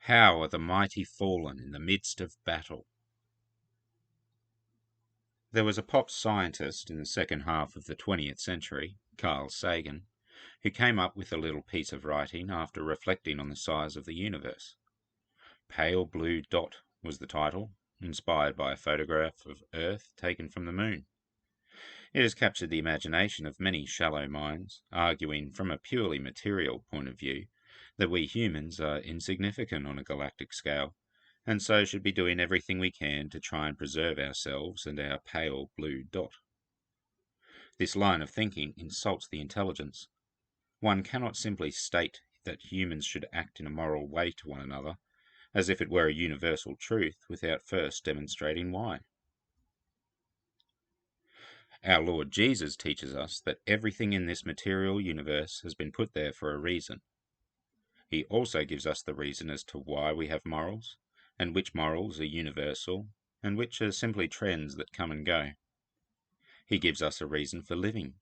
How are the mighty fallen in the midst of battle? There was a pop scientist in the second half of the 20th century, Carl Sagan, who came up with a little piece of writing after reflecting on the size of the universe. Pale Blue Dot was the title, inspired by a photograph of Earth taken from the moon. It has captured the imagination of many shallow minds, arguing from a purely material point of view that we humans are insignificant on a galactic scale, and so should be doing everything we can to try and preserve ourselves and our pale blue dot. This line of thinking insults the intelligence. One cannot simply state that humans should act in a moral way to one another, as if it were a universal truth, without first demonstrating why. Our Lord Jesus teaches us that everything in this material universe has been put there for a reason. He also gives us the reason as to why we have morals, and which morals are universal, and which are simply trends that come and go. He gives us a reason for living,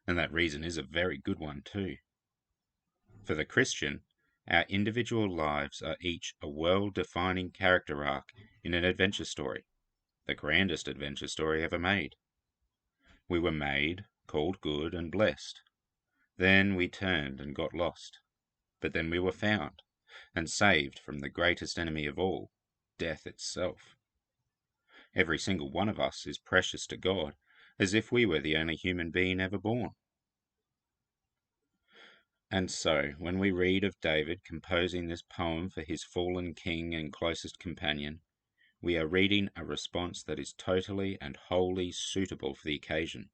and that reason is a very good one too. For the Christian, our individual lives are each a world-defining character arc in an adventure story, the grandest adventure story ever made. We were made, called good and blessed. Then we turned and got lost. But then we were found, and saved from the greatest enemy of all, death itself. Every single one of us is precious to God, as if we were the only human being ever born. And so, when we read of David composing this poem for his fallen king and closest companion, we are reading a response that is totally and wholly suitable for the occasion.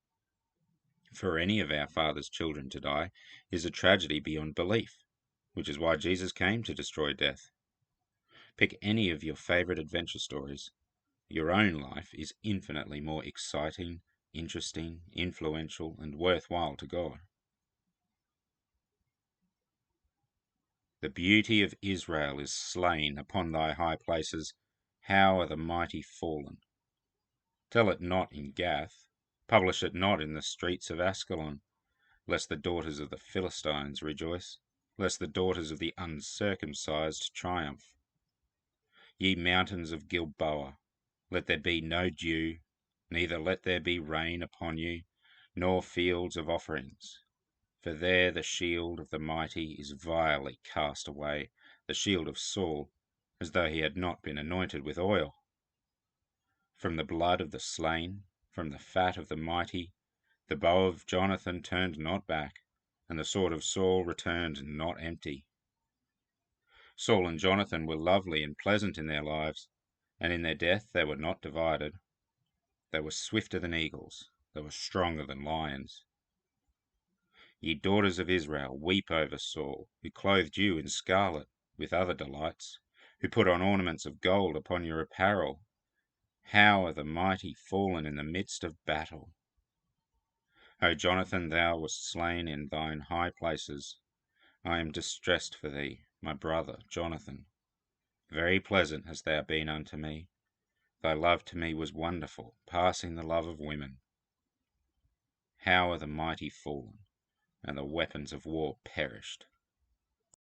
For any of our Father's children to die is a tragedy beyond belief, which is why Jesus came to destroy death. Pick any of your favorite adventure stories. Your own life is infinitely more exciting, interesting, influential, and worthwhile to God. The beauty of Israel is slain upon thy high places. How are the mighty fallen? Tell it not in Gath, publish it not in the streets of Ascalon, lest the daughters of the Philistines rejoice, lest the daughters of the uncircumcised triumph. Ye mountains of Gilboa, let there be no dew, neither let there be rain upon you, nor fields of offerings. For there the shield of the mighty is vilely cast away, the shield of Saul, as though he had not been anointed with oil. From the blood of the slain, from the fat of the mighty, the bow of Jonathan turned not back, and the sword of Saul returned not empty. Saul and Jonathan were lovely and pleasant in their lives, and in their death they were not divided. They were swifter than eagles, they were stronger than lions. Ye daughters of Israel, weep over Saul, who clothed you in scarlet, with other delights, who put on ornaments of gold upon your apparel. How are the mighty fallen in the midst of battle! O Jonathan, thou wast slain in thine high places. I am distressed for thee, my brother Jonathan. Very pleasant hast thou been unto me. Thy love to me was wonderful, passing the love of women. How are the mighty fallen, and the weapons of war perished!